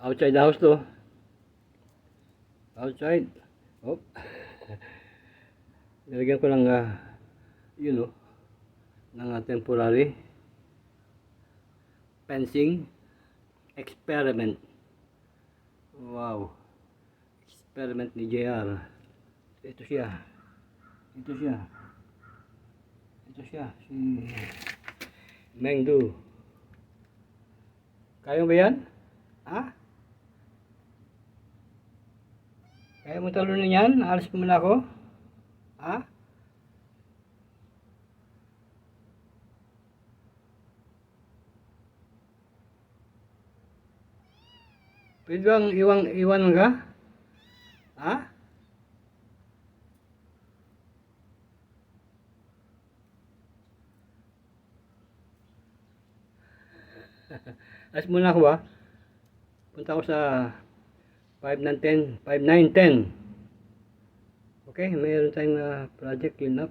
Outside the house to. Outside. Oh. Nilagyan ko ng yun oh, ng temporary fencing experiment. Wow. Experiment ni JR. Ito siya. Ito siya. Ito siya. Si Mengdu. Kaya mo ba yan? Ha? Kaya mo talunin yan? Alis mo muna ako? Ha? Pwede bang iwan ka? Ha? Alis muna ako ba? Punta ako sa 5 ng 10, 5, 9, 10. Okay, mayroon tayong project clean up.